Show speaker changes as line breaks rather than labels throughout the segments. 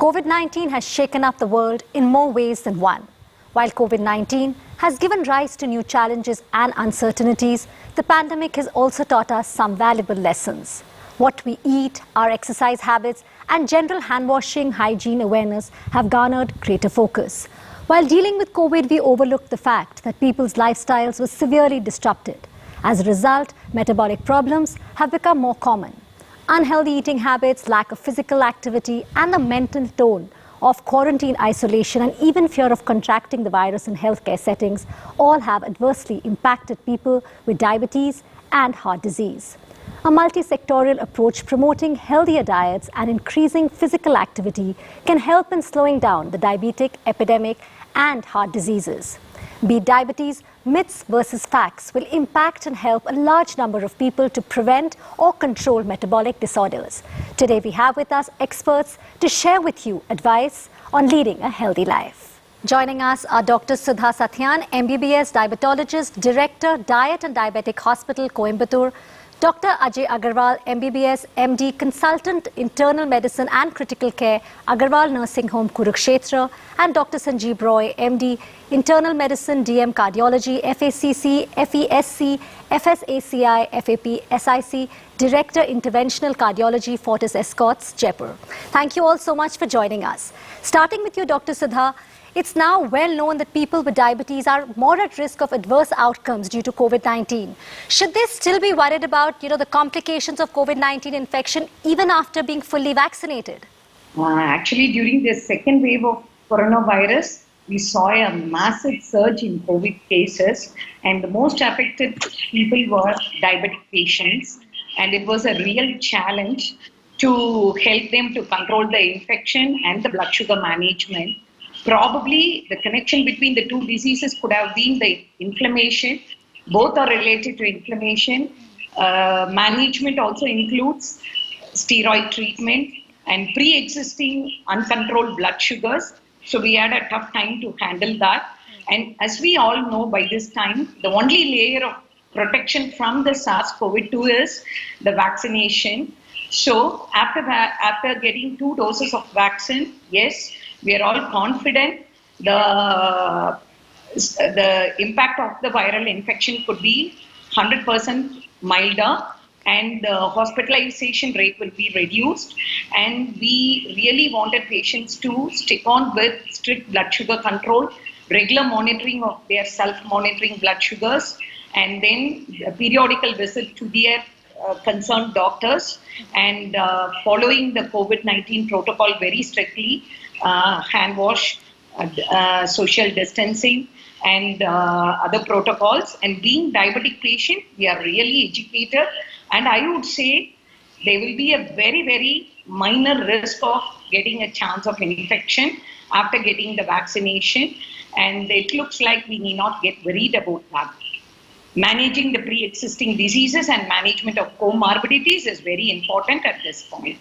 COVID-19 has shaken up the world in more ways than one. While COVID-19 has given rise to new challenges and uncertainties, the pandemic has also taught us some valuable lessons. What we eat, our exercise habits, and general hand-washing hygiene awareness have garnered greater focus. While dealing with COVID, we overlooked the fact that people's lifestyles were severely disrupted. As a result, metabolic problems have become more common. Unhealthy eating habits, lack of physical activity, and the mental tone of quarantine isolation and even fear of contracting the virus in healthcare settings all have adversely impacted people with diabetes and heart disease. A multi-sectorial approach promoting healthier diets and increasing physical activity can help in slowing down the diabetic epidemic and heart diseases. Be it diabetes, myths versus facts will impact and help a large number of people to prevent or control metabolic disorders. Today we have with us experts to share with you advice on leading a healthy life. Joining us are Dr. Sudha Sathyan, MBBS diabetologist, Director, Diet and Diabetic Hospital, Coimbatore; Dr. Ajay Agarwal, MBBS, MD, Consultant, Internal Medicine and Critical Care, Agarwal Nursing Home, Kurukshetra; and Dr. Sanjeev Roy, MD, Internal Medicine, DM Cardiology, FACC, FESC, FSACI, FAP, SIC, Director, Interventional Cardiology, Fortis Escorts, Jaipur. Thank you all so much for joining us. Starting with you, Dr. Sudha, it's now well known that people with diabetes are more at risk of adverse outcomes due to COVID-19. Should they still be worried about, the complications of COVID-19 infection even after being fully vaccinated?
Actually, during the second wave of coronavirus, we saw a massive surge in COVID cases, and the most affected people were diabetic patients, and it was a real challenge to help them to control the infection and the blood sugar management. Probably the connection between the two diseases could have been the inflammation. Both are related to inflammation. Management also includes steroid treatment and pre-existing uncontrolled blood sugars. So we had a tough time to handle that. And as we all know by this time, the only layer of protection from the SARS-CoV-2 is the vaccination. So after getting 2 doses of vaccine, yes, we are all confident the impact of the viral infection could be 100% milder, and the hospitalization rate will be reduced. And we really wanted patients to stick on with strict blood sugar control, regular monitoring of their self-monitoring blood sugars, and then a periodical visit to their concerned doctors, and following the COVID-19 protocol very strictly, hand wash, social distancing, and other protocols. And being diabetic patient, we are really educated, and I would say there will be a very, very minor risk of getting a chance of infection after getting the vaccination, and it looks like we need not get worried about that. Managing the pre-existing diseases and management of comorbidities is very important at this point.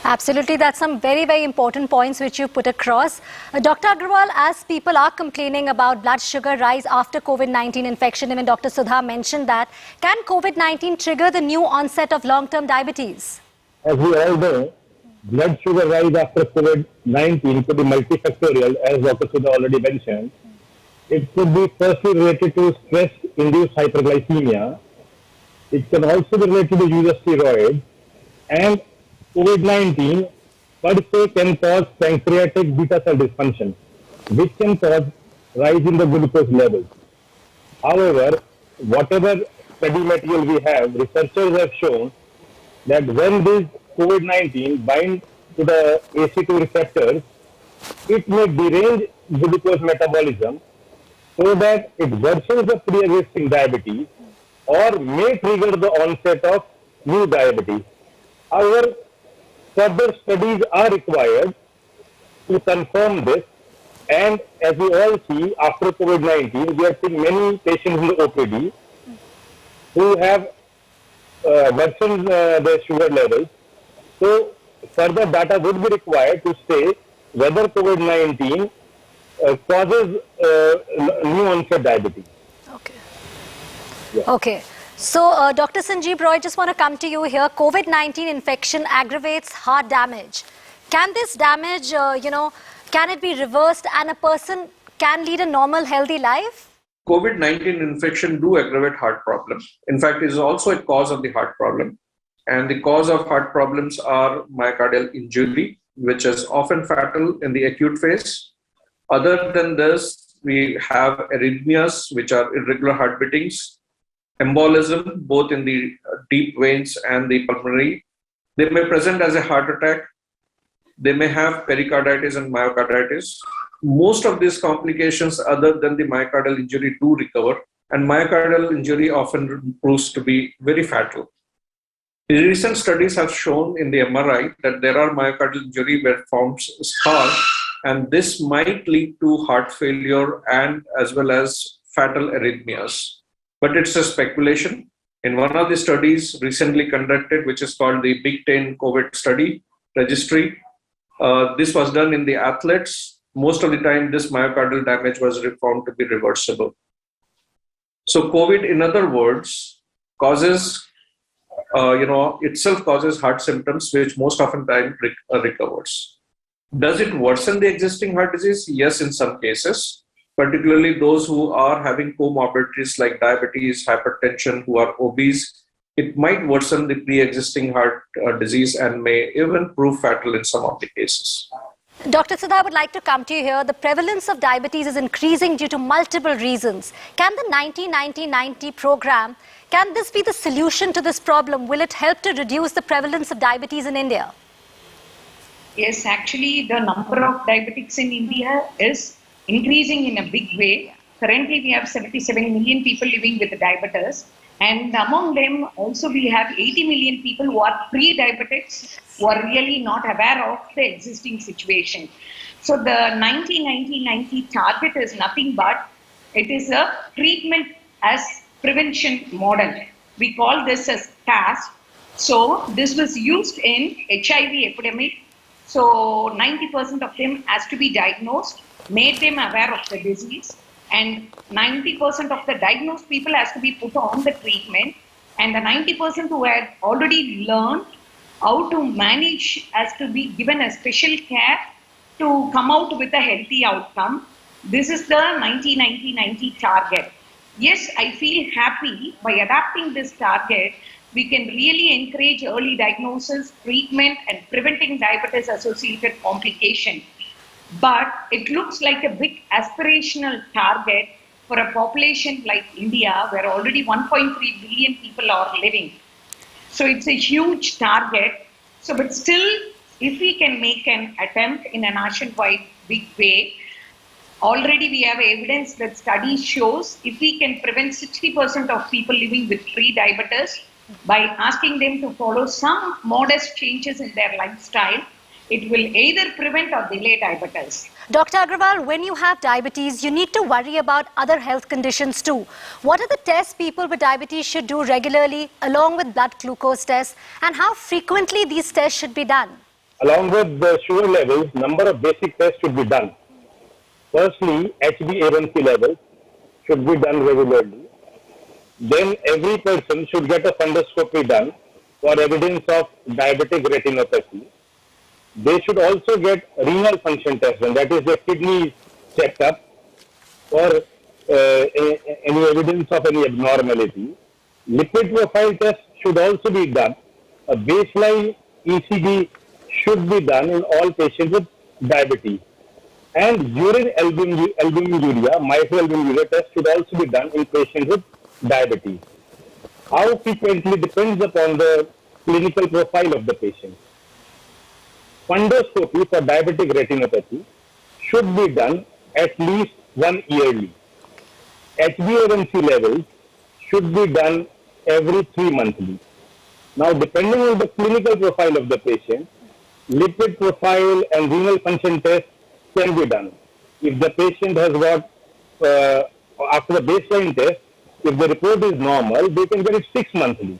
Absolutely, that's some very, very important points which you put across. Dr. Agarwal, as people are complaining about blood sugar rise after COVID-19 infection, even Dr. Sudha mentioned that, can COVID-19 trigger the new onset of long-term diabetes?
As we all know, blood sugar rise after COVID-19 could be multifactorial, as Dr. Sudha already mentioned. It could be firstly related to stress-induced hyperglycemia. It can also be related to use of steroids, and COVID-19 per se can cause pancreatic beta cell dysfunction, which can cause rise in the glucose levels. However, whatever study material we have, researchers have shown that when this COVID-19 binds to the ACE2 receptors, it may derange glucose metabolism so that it worsens the pre-existing diabetes or may trigger the onset of new diabetes. However, further studies are required to confirm this, and as we all see, after COVID-19, we are seeing many patients in the OPD who have worsened their sugar levels. So further data would be required to say whether COVID-19 causes new onset diabetes.
Okay.
Yeah.
Okay. So, Dr. Sanjeev Roy, just want to come to you here. COVID-19 infection aggravates heart damage. Can this damage, can it be reversed and a person can lead a normal, healthy life?
COVID-19 infection do aggravate heart problems. In fact, it is also a cause of the heart problem. And the cause of heart problems are myocardial injury, which is often fatal in the acute phase. Other than this, we have arrhythmias, which are irregular heart beatings, embolism, both in the deep veins and the pulmonary. They may present as a heart attack. They may have pericarditis and myocarditis. Most of these complications, other than the myocardial injury, do recover, and myocardial injury often proves to be very fatal. Recent studies have shown in the MRI that there are myocardial injury where forms scar, and this might lead to heart failure and as well as fatal arrhythmias. But it's a speculation. In one of the studies recently conducted, which is called the Big 10 COVID study registry, this was done in the athletes. Most of the time, this myocardial damage was found to be reversible. So COVID, in other words, causes, itself causes heart symptoms, which most often time recovers. Does it worsen the existing heart disease? Yes, in some cases, particularly those who are having comorbidities like diabetes, hypertension, who are obese. It might worsen the pre-existing heart disease and may even prove fatal in some of the cases.
Dr. Sudha, I would like to come to you here. The prevalence of diabetes is increasing due to multiple reasons. Can the 90-90-90 program, can this be the solution to this problem? Will it help to reduce the prevalence of diabetes in India?
Yes, actually, the number of diabetics in India is increasing in a big way. Currently, we have 77 million people living with diabetes. And among them, also we have 80 million people who are pre-diabetics, who are really not aware of the existing situation. So the 90-90-90 target is nothing but, it is a treatment as prevention model. We call this as TASC. So this was used in HIV epidemic. So 90% of them has to be diagnosed, made them aware of the disease. And 90% of the diagnosed people has to be put on the treatment, and the 90% who had already learned how to manage has to be given a special care to come out with a healthy outcome. This is the 90-90-90 target. Yes, I feel happy by adapting this target. We can really encourage early diagnosis, treatment, and preventing diabetes associated complication. But it looks like a big aspirational target for a population like India, where already 1.3 billion people are living. So it's a huge target. So, but still, if we can make an attempt in a nationwide big way, already we have evidence that study shows if we can prevent 60% of people living with pre-diabetes by asking them to follow some modest changes in their lifestyle, it will either prevent or delay diabetes.
Dr. Agrawal, when you have diabetes, you need to worry about other health conditions too. What are the tests people with diabetes should do regularly, along with blood glucose tests, and how frequently these tests should be done?
Along with the sugar levels, number of basic tests should be done. Firstly, HbA1c levels should be done regularly. Then every person should get a fundoscopy done for evidence of diabetic retinopathy. They should also get renal function test done, that is the kidney checked up for any evidence of any abnormality. Lipid profile test should also be done. A baseline ECG should be done in all patients with diabetes. And urine albuminuria, microalbuminuria test should also be done in patients with diabetes. How frequently depends upon the clinical profile of the patient. Fundoscopy for diabetic retinopathy should be done at least 1 yearly. HbA1c levels should be done every 3 monthly. Now, depending on the clinical profile of the patient, lipid profile and renal function tests can be done. If the patient has got, after the baseline test, if the report is normal, they can get it 6 monthly.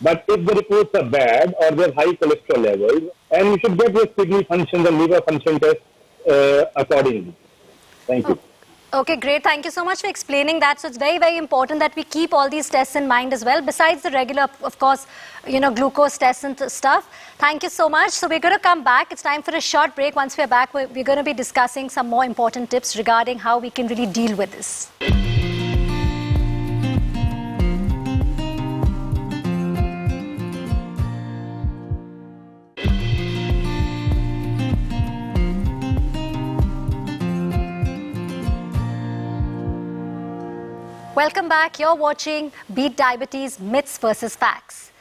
But if the reports are bad or they have high cholesterol levels, and you should get your kidney function and liver function test accordingly. Thank you.
Okay, great. Thank you so much for explaining that. So it's very, very important that we keep all these tests in mind as well, besides the regular, of course, glucose tests and stuff. Thank you so much. So we're going to come back. It's time for a short break. Once we're back, we're going to be discussing some more important tips regarding how we can really deal with this. Welcome back. You're watching Beat Diabetes Myths versus Facts.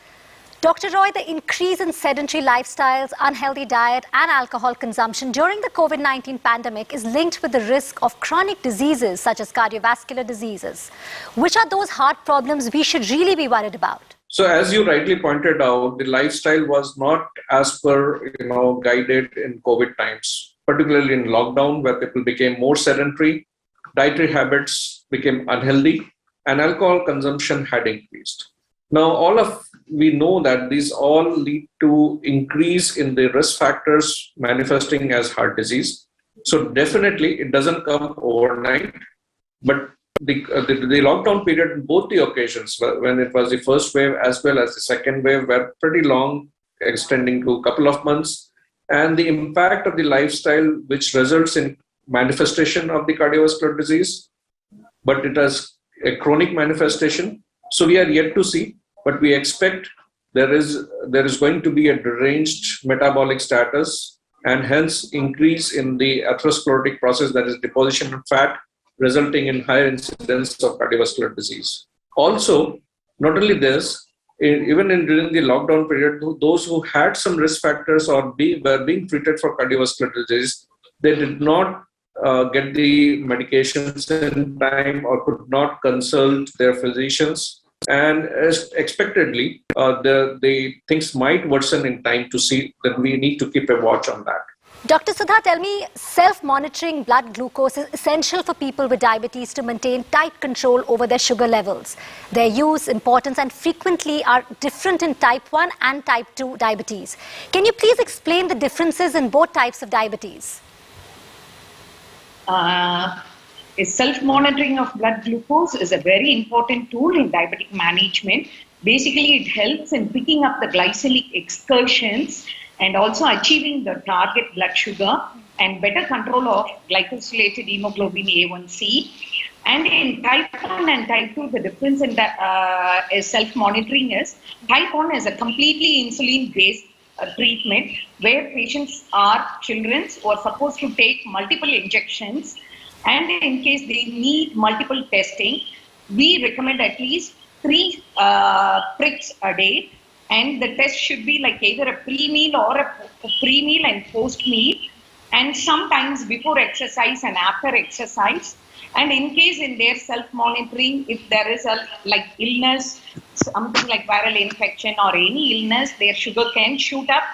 Dr. Roy, the increase in sedentary lifestyles, unhealthy diet and alcohol consumption during the COVID-19 pandemic is linked with the risk of chronic diseases such as cardiovascular diseases. Which are those heart problems we should really be worried about?
So as you rightly pointed out, the lifestyle was not as per, guided in COVID times, particularly in lockdown where people became more sedentary, dietary habits became unhealthy, and alcohol consumption had increased. Now, we know that these all lead to increase in the risk factors manifesting as heart disease. So definitely it doesn't come overnight, but the lockdown period in both the occasions, when it was the first wave as well as the second wave, were pretty long, extending to a couple of months. And the impact of the lifestyle, which results in manifestation of the cardiovascular disease, but it has a chronic manifestation. So we are yet to see, but we expect there is going to be a deranged metabolic status and hence increase in the atherosclerotic process, that is deposition of fat, resulting in higher incidence of cardiovascular disease. Also, not only this, even during the lockdown period, those who had some risk factors or were being treated for cardiovascular disease, they did not get the medications in time or could not consult their physicians. And as expectedly, the things might worsen in time to see that we need to keep a watch on that.
Dr. Sudha, tell me, self-monitoring blood glucose is essential for people with diabetes to maintain tight control over their sugar levels. Their use, importance and frequently are different in type 1 and type 2 diabetes. Can you please explain the differences in both types of diabetes?
Self-monitoring of blood glucose is a very important tool in diabetic management. Basically, it helps in picking up the glycemic excursions and also achieving the target blood sugar and better control of glycosylated hemoglobin A1C. And in type 1 and type 2, the difference in self-monitoring is type 1 is a completely insulin-based treatment where patients are children who are supposed to take multiple injections, and in case they need multiple testing, we recommend at least 3 pricks a day, and the test should be like either a pre-meal or a pre-meal and post-meal, and sometimes before exercise and after exercise. And in case in their self-monitoring, if there is a illness, something like viral infection or any illness, their sugar can shoot up.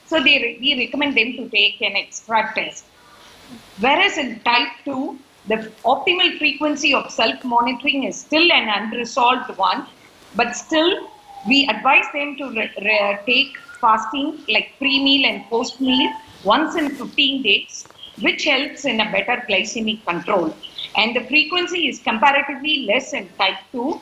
So we recommend them to take an extra test. Whereas in type 2, the optimal frequency of self-monitoring is still an unresolved one, but still we advise them to take fasting like pre-meal and post-meal once in 15 days, which helps in a better glycemic control. And the frequency is comparatively less in type 2.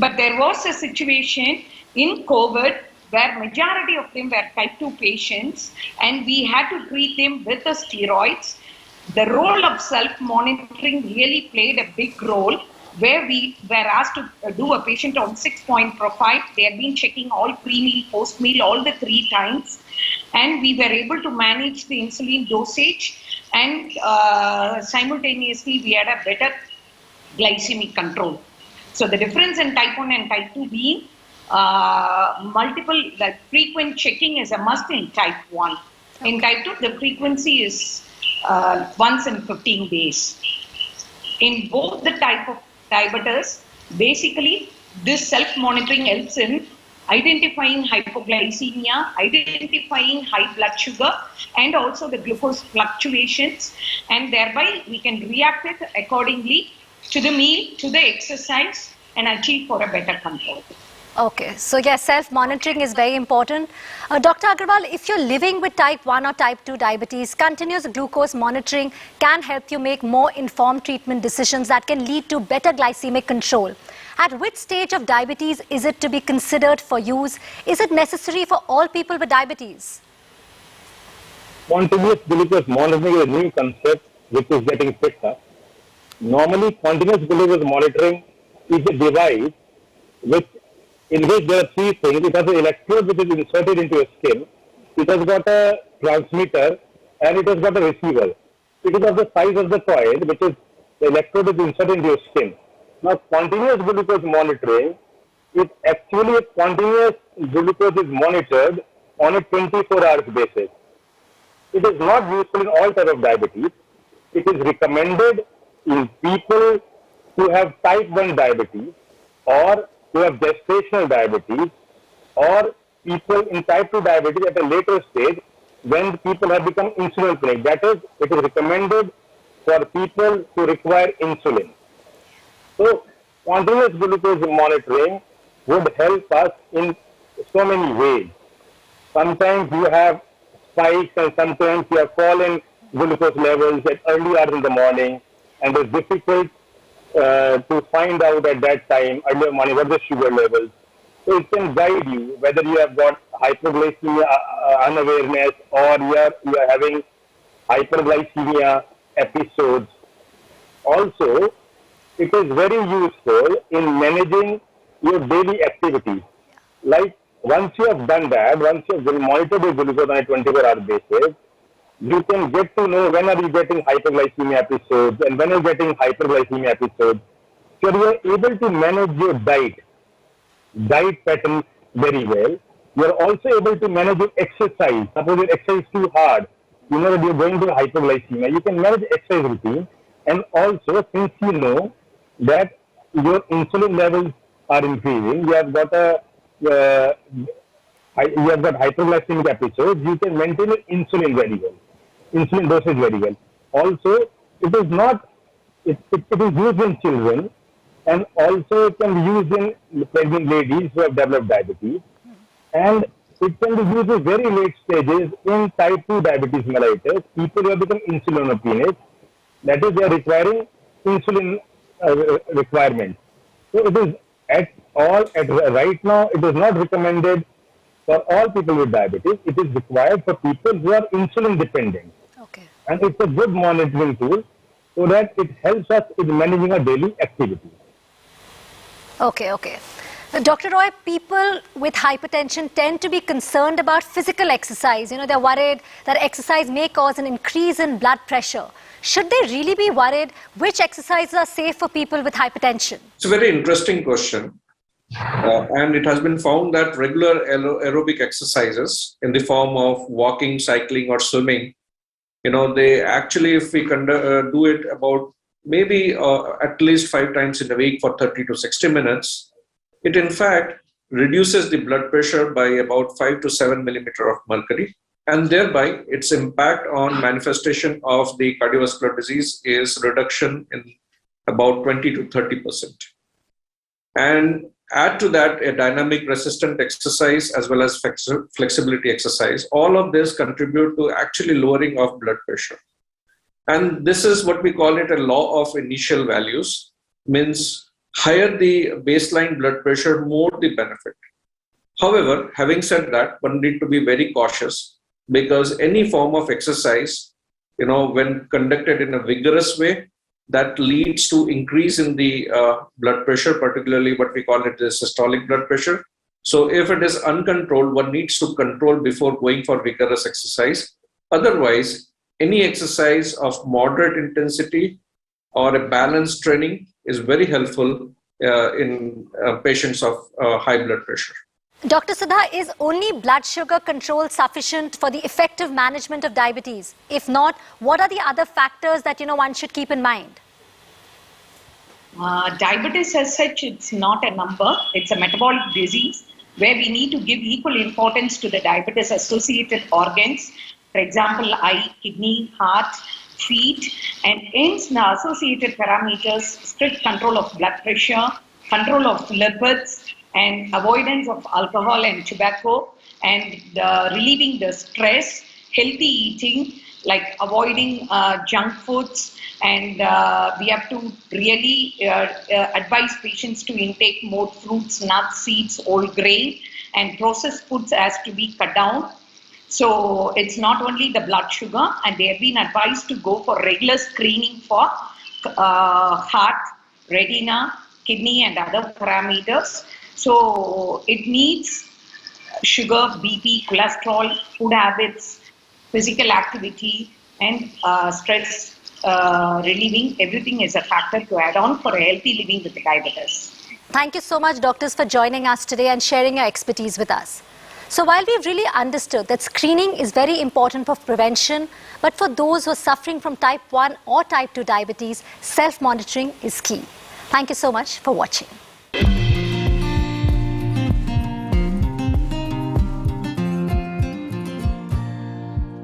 But there was a situation in COVID where majority of them were type 2 patients and we had to treat them with the steroids. The role of self-monitoring really played a big role, where we were asked to do a patient on 6-point profile. They had been checking all pre-meal, post-meal, all the 3 times. And we were able to manage the insulin dosage, and simultaneously we had a better glycemic control. So the difference in type 1 and type 2 being frequent checking is a must in type 1. Okay. In type 2, the frequency is once in 15 days. In both the type of diabetes, basically this self-monitoring helps in identifying hypoglycemia, identifying high blood sugar, and also the glucose fluctuations, and thereby we can react it accordingly to the meal, to the exercise, and achieve for a better control.
Okay, so yes, self-monitoring is very important. Dr. Agarwal, if you're living with type 1 or type 2 diabetes, continuous glucose monitoring can help you make more informed treatment decisions that can lead to better glycemic control. At which stage of diabetes is it to be considered for use? Is it necessary for all people with diabetes?
Continuous glucose monitoring is a new concept which is getting picked up. Normally, continuous glucose monitoring is a device in which there are three things. It has an electrode which is inserted into your skin. It has got a transmitter and it has got a receiver. It is of the size of the coil, which is the electrode is inserted into your skin. Now, continuous glucose monitoring is actually a continuous glucose is monitored on a 24 hours basis. It is not useful in all types of diabetes. It is recommended in people who have type 1 diabetes or who have gestational diabetes or people in type 2 diabetes at a later stage when people have become insulin dependent. That is, it is recommended for people who require insulin. So, continuous glucose monitoring would help us in so many ways. Sometimes you have spikes and sometimes you have fallen glucose levels at early hours in the morning, and it's difficult to find out at that time, early morning, what the sugar levels. So it can guide you whether you have got hypoglycemia unawareness or you are having hyperglycemia episodes. Also, it is very useful in managing your daily activities. Like once you have done that, once you have monitored your glucose on a 24-hour basis, you can get to know when are you getting hyperglycemia episodes and when are you getting hyperglycemia episodes. So you are able to manage your diet pattern very well. You are also able to manage your exercise. Suppose your exercise is too hard, you know that you are going to hyperglycemia. You can manage exercise routine, and also since you know that your insulin levels are increasing, you have got hyperglycemic episodes, you can maintain your insulin very well, insulin dosage very well. Also, it is used in children, and also it can be used in pregnant ladies who have developed diabetes, and it can be used at very late stages in type 2 diabetes mellitus, people who have become insulinopenous, that is, they are requiring insulin requirements. So it is right now, it is not recommended for all people with diabetes. It is required for people who are insulin dependent.
Okay.
And it's a good monitoring tool so that it helps us in managing our daily activities.
Okay. Dr. Roy, people with hypertension tend to be concerned about physical exercise. You know, they're worried that exercise may cause an increase in blood pressure. Should they really be worried? Which exercises are safe for people with hypertension?
It's a very interesting question. And it has been found that regular aerobic exercises in the form of walking, cycling, or swimming, they actually, if we do it about maybe at least 5 times in a week for 30 to 60 minutes, it in fact reduces the blood pressure by about 5 to 7 millimeter of mercury, and thereby its impact on manifestation of the cardiovascular disease is reduction in about 20 to 30%. And add to that a dynamic resistant exercise as well as flexibility exercise. All of this contribute to actually lowering of blood pressure. And this is what we call it a law of initial values, means higher the baseline blood pressure, more the benefit. However, having said that, one need to be very cautious because any form of exercise, when conducted in a vigorous way, that leads to increase in the blood pressure, particularly what we call it the systolic blood pressure. So if it is uncontrolled, one needs to control before going for vigorous exercise. Otherwise, any exercise of moderate intensity or a balanced training is very helpful in patients of high blood pressure.
Dr. Sudha, is only blood sugar control sufficient for the effective management of diabetes? If not, what are the other factors that one should keep in mind?
Diabetes as such, it's not a number. It's a metabolic disease where we need to give equal importance to the diabetes associated organs. For example, eye, kidney, heart, feet, and hence the associated parameters, strict control of blood pressure, control of lipids, and avoidance of alcohol and tobacco, and relieving the stress, healthy eating, like avoiding junk foods, and we have to really advise patients to intake more fruits, nuts, seeds, whole grain, and processed foods has to be cut down. So it's not only the blood sugar, and they have been advised to go for regular screening for heart, retina, kidney, and other parameters. So it needs sugar, BP, cholesterol, food habits, physical activity, and stress relieving. Everything is a factor to add on for a healthy living with diabetes.
Thank you so much, doctors, for joining us today and sharing your expertise with us. So while we've really understood that screening is very important for prevention, but for those who are suffering from type 1 or type 2 diabetes, self-monitoring is key. Thank you so much for watching.